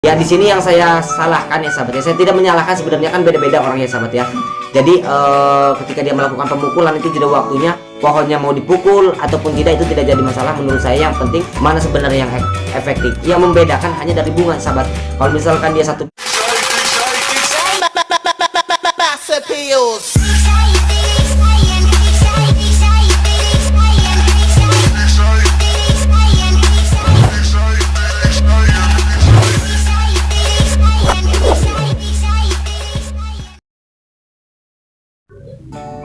Ya di sini yang saya salahkan ya sahabat ya. Saya tidak menyalahkan, sebenarnya kan beda-beda orangnya sahabat ya. Jadi ketika dia melakukan pemukulan itu jeda waktunya, pohonnya mau dipukul ataupun tidak itu tidak jadi masalah menurut saya. Yang penting mana sebenarnya yang efektif. Yang membedakan hanya dari bunga sahabat. Kalau misalkan dia satu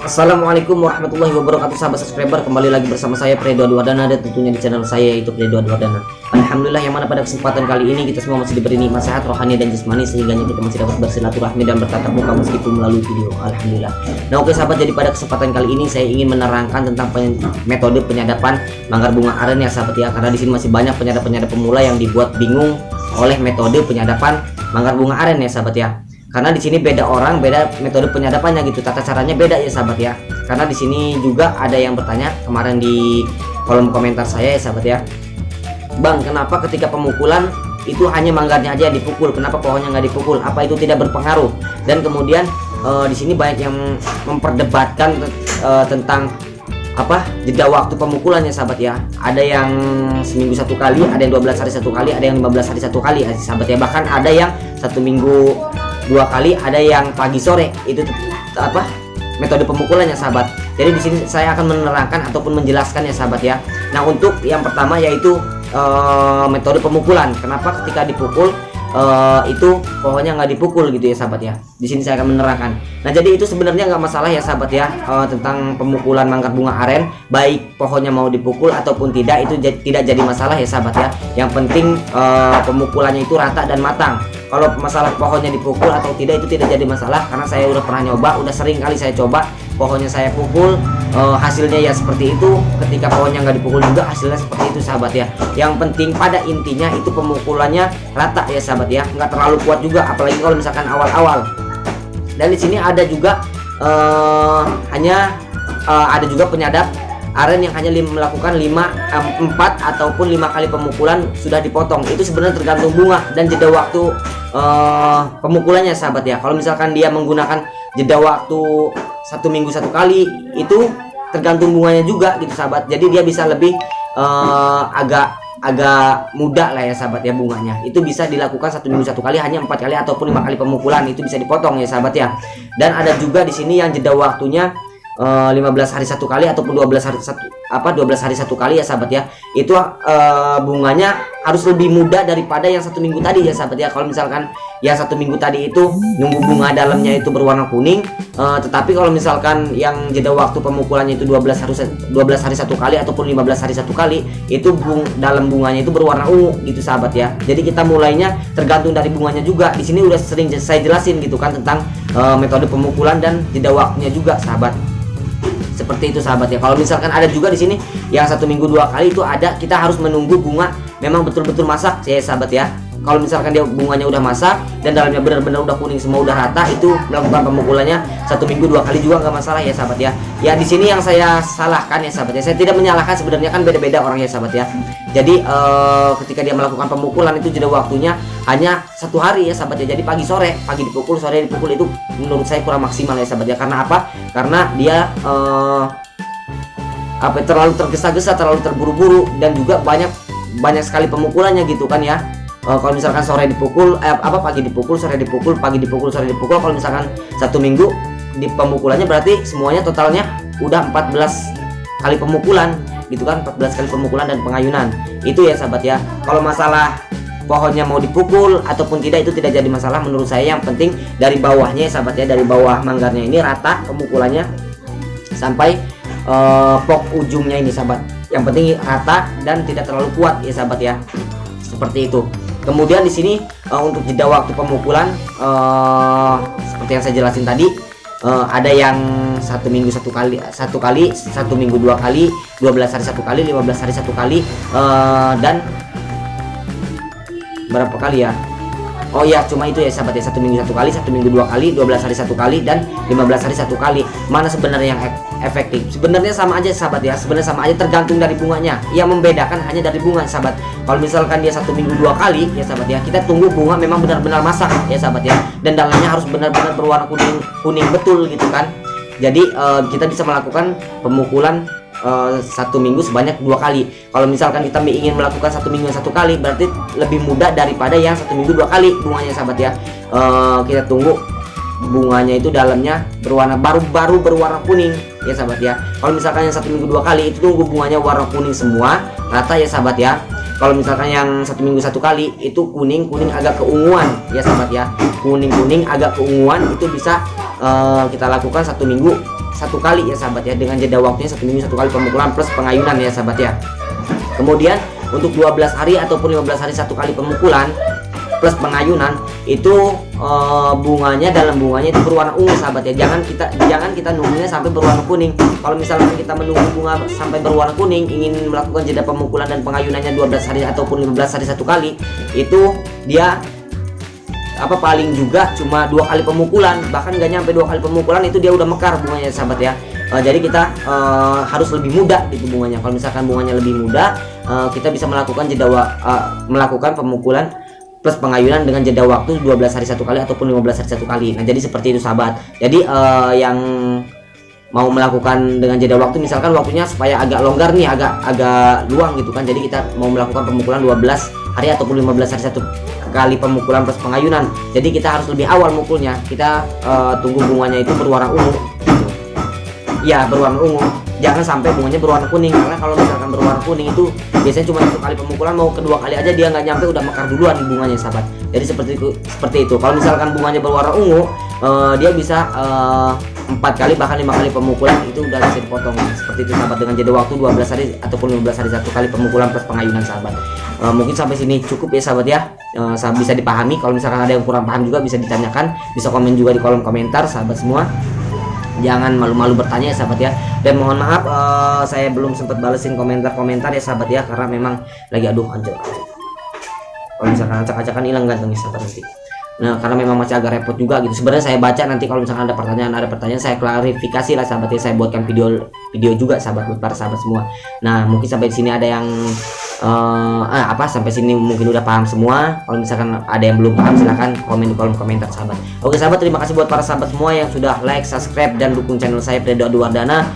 Assalamualaikum warahmatullahi wabarakatuh, sahabat subscriber, kembali lagi bersama saya Fredo Adwardana dan tentunya di channel saya yaitu Fredo Adwardana. Alhamdulillah, yang mana pada kesempatan kali ini kita semua masih diberi nikmat sehat rohani dan jasmani sehingga kita masih dapat bersilaturahmi dan bertatap muka meskipun melalui video. Alhamdulillah. Nah oke sahabat, jadi pada kesempatan kali ini saya ingin menerangkan tentang metode penyadapan manggar bunga aren ya sahabat ya, karena di sini masih banyak penyadap pemula yang dibuat bingung oleh metode penyadapan manggar bunga aren ya sahabat ya. Karena di sini beda orang, beda metode penyadapannya gitu, tata caranya beda ya sahabat ya. Karena di sini juga ada yang bertanya kemarin di kolom komentar saya ya sahabat ya, Bang, kenapa ketika pemukulan itu hanya manggarnya aja yang dipukul, kenapa pohonnya nggak dipukul? Apa itu tidak berpengaruh? Dan kemudian di sini banyak yang memperdebatkan tentang jeda waktu pemukulannya sahabat ya. Ada yang seminggu satu kali, ada yang 12 hari satu kali, ada yang 15 hari satu kali ya sahabat ya. Bahkan ada yang satu minggu dua kali, ada yang pagi sore. Itu metode pemukulannya sahabat. Jadi di sini saya akan menerangkan ataupun menjelaskan ya sahabat ya. Nah untuk yang pertama yaitu metode pemukulan. Kenapa ketika dipukul itu pohonnya nggak dipukul gitu ya sahabat ya. Di sini saya akan menerangkan. Nah jadi itu sebenarnya nggak masalah ya sahabat ya, tentang pemukulan manggar bunga aren, baik pohonnya mau dipukul ataupun tidak itu tidak jadi masalah ya sahabat ya. Yang penting pemukulannya itu rata dan matang. Kalau masalah pohonnya dipukul atau tidak itu tidak jadi masalah, karena saya udah pernah nyoba, udah sering kali saya coba, pohonnya saya pukul, hasilnya ya seperti itu. Ketika pohonnya nggak dipukul juga hasilnya seperti itu sahabat ya. Yang penting pada intinya itu pemukulannya rata ya sahabat ya, nggak terlalu kuat juga, apalagi kalau misalkan awal-awal. Dan di sini ada juga ada juga penyadap aren yang hanya melakukan 4 ataupun 5 kali pemukulan sudah dipotong. Itu sebenarnya tergantung bunga dan jeda waktu pemukulannya sahabat ya. Kalau misalkan dia menggunakan jeda waktu 1 minggu 1 kali, itu tergantung bunganya juga gitu sahabat. Jadi dia bisa lebih agak muda lah ya sahabat ya bunganya. Itu bisa dilakukan 1 minggu 1 kali, hanya 4 kali ataupun 5 kali pemukulan, itu bisa dipotong ya sahabat ya. Dan ada juga di sini yang jeda waktunya 15 hari 1 kali ataupun 12 hari 1 kali ya sahabat ya. Itu bunganya harus lebih muda daripada yang 1 minggu tadi ya sahabat ya. Kalau misalkan yang 1 minggu tadi itu nunggu bunga dalamnya itu berwarna kuning, tetapi kalau misalkan yang jeda waktu pemukulannya itu 12 hari 1 kali ataupun 15 hari 1 kali, itu dalam bunganya itu berwarna ungu gitu sahabat ya. Jadi kita mulainya tergantung dari bunganya juga. Di sini udah sering saya jelasin gitu kan tentang metode pemukulan dan jeda waktunya juga sahabat. Seperti itu sahabat ya. Kalau misalkan ada juga di sini yang 1 minggu 2 kali itu ada, kita harus menunggu bunga memang betul-betul masak ya sahabat ya. Kalau misalkan dia bunganya udah masak dan dalamnya benar-benar udah kuning semua, udah rata, itu melakukan pemukulannya 1 minggu 2 kali juga nggak masalah ya sahabat ya. Ya di sini yang saya salahkan ya sahabat ya. Saya tidak menyalahkan, sebenarnya kan beda-beda orangnya sahabat ya. Jadi ketika dia melakukan pemukulan itu jeda waktunya hanya 1 hari ya sahabat ya. Jadi pagi dipukul, sore dipukul, itu menurut saya kurang maksimal ya sahabat ya. Karena apa? Karena dia terlalu tergesa-gesa, terlalu terburu-buru, dan juga banyak sekali pemukulannya gitu kan ya. Kalau misalkan sore dipukul, pagi dipukul, sore dipukul, pagi dipukul, sore dipukul, kalau misalkan 1 minggu di pemukulannya berarti semuanya totalnya udah 14 kali pemukulan gitu kan, 14 kali pemukulan dan pengayunan. Itu ya sahabat ya. Kalau masalah pohonnya mau dipukul ataupun tidak itu tidak jadi masalah menurut saya. Yang penting dari bawahnya ya sahabat ya, dari bawah manggarnya ini rata pemukulannya sampai pok ujungnya ini sahabat. Yang penting rata dan tidak terlalu kuat ya sahabat ya. Seperti itu. Kemudian di sini untuk jeda waktu pemukulan seperti yang saya jelasin tadi, ada yang 1 minggu 1 kali, 1 minggu 2 kali, 12 hari 1 kali, 15 hari 1 kali, dan berapa kali ya? Oh iya, cuma itu ya sahabat ya, 1 minggu 1 kali, 1 minggu 2 kali, 12 hari 1 kali, dan 15 hari 1 kali. Mana sebenarnya yang efektif. Sebenarnya sama aja sahabat ya, sebenarnya sama aja, tergantung dari bunganya. Yang membedakan hanya dari bunga sahabat. Kalau misalkan dia 1 minggu 2 kali ya sahabat ya, kita tunggu bunga memang benar-benar masak ya sahabat ya, dan dalamnya harus benar-benar berwarna kuning betul gitu kan. Jadi kita bisa melakukan pemukulan 1 minggu sebanyak 2 kali. Kalau misalkan kita ingin melakukan 1 minggu 1 kali, berarti lebih mudah daripada yang 1 minggu 2 kali bunganya sahabat ya. Kita tunggu bunganya itu dalamnya berwarna baru berwarna kuning ya sahabat ya. Kalau misalkan yang 1 minggu 2 kali itu tunggu bunganya warna kuning semua rata ya sahabat ya. Kalau misalkan yang 1 minggu 1 kali itu kuning agak keunguan ya sahabat ya, kuning agak keunguan, itu bisa kita lakukan 1 minggu 1 kali ya sahabat ya, dengan jeda waktunya 1 minggu 1 kali pemukulan plus pengayunan ya sahabat ya. Kemudian untuk 12 hari ataupun 15 hari 1 kali pemukulan plus pengayunan itu bunganya, dalam bunganya itu berwarna ungu sahabat ya. Jangan kita nunggunya sampai berwarna kuning. Kalau misalkan kita menunggu bunga sampai berwarna kuning, ingin melakukan jeda pemukulan dan pengayunannya 12 hari ataupun 15 hari 1 kali, itu dia paling juga cuma 2 kali pemukulan, bahkan gak nyampe 2 kali pemukulan itu dia udah mekar bunganya sahabat ya. Jadi kita harus lebih mudah gitu bunganya. Kalau misalkan bunganya lebih mudah, kita bisa melakukan melakukan pemukulan plus pengayunan dengan jeda waktu 12 hari 1 kali ataupun 15 hari 1 kali. Nah jadi seperti itu sahabat. Jadi yang mau melakukan dengan jeda waktu, misalkan waktunya supaya agak longgar nih, agak luang gitu kan, jadi kita mau melakukan pemukulan 12 hari ataupun 15 hari 1 kali pemukulan plus pengayunan, jadi kita harus lebih awal mukulnya. Kita tunggu bunganya itu berwarna ungu gitu. Ya berwarna ungu, jangan sampai bunganya berwarna kuning, karena kalau misalkan berwarna kuning itu biasanya cuma 1 kali pemukulan, mau kedua kali aja dia nggak nyampe udah mekar duluan bunganya sahabat. Jadi seperti itu. Kalau misalkan bunganya berwarna ungu, dia bisa 4 kali bahkan 5 kali pemukulan itu udah bisa dipotong seperti itu sahabat, dengan jeda waktu 12 hari ataupun 15 hari 1 kali pemukulan plus pengayunan sahabat. Mungkin sampai sini cukup ya sahabat ya, bisa dipahami. Kalau misalkan ada yang kurang paham juga bisa ditanyakan, bisa komen juga di kolom komentar sahabat semua. Jangan malu-malu bertanya ya sahabat ya. Dan mohon maaf saya belum sempat balesin komentar-komentar ya sahabat ya, karena memang lagi anjir. Kalau misalkan acak-acakan hilang gantengnya sahabat nanti. Nah karena memang masih agak repot juga gitu. Sebenarnya saya baca nanti kalau misalkan ada pertanyaan saya klarifikasi lah sahabat ya. Saya buatkan video juga sahabat buat para sahabat semua. Nah mungkin sampai sini ada yang sampai sini mungkin udah paham semua. Kalau misalkan ada yang belum paham silahkan komen di kolom komentar sahabat. Oke sahabat, terima kasih buat para sahabat semua yang sudah like, subscribe dan dukung channel saya Fredo Adwardana.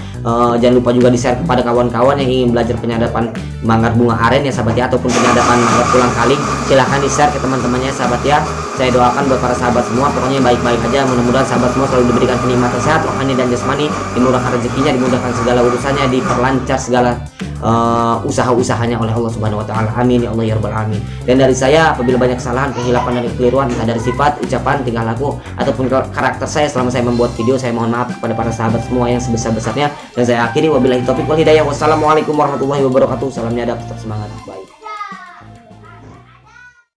Jangan lupa juga di share kepada kawan-kawan yang ingin belajar penyadapan manggar bunga aren ya sahabat ya, ataupun penyadapan manggar pulang kaling, silahkan di share ke teman-temannya sahabat ya. Saya doakan buat para sahabat semua pokoknya baik-baik aja, mudah-mudahan sahabat semua selalu diberikan kenikmatan sehat rohani dan jasmani, dimudahkan rezekinya, dimudahkan segala urusannya, diperlancar segala usaha-usahanya oleh Allah Subhanahu wa taala. Amin ya Allah ya rabbal alamin. Dan dari saya apabila banyak kesalahan, kehilapan dan kekeliruan entah dari sifat, ucapan, tingkah laku ataupun karakter saya selama saya membuat video, saya mohon maaf kepada para sahabat semua yang sebesar-besarnya. Dan saya akhiri wabillahi taufiq wal hidayah. Wassalamualaikum warahmatullahi wabarakatuh. Salam nyadap, tetap semangat. Bye.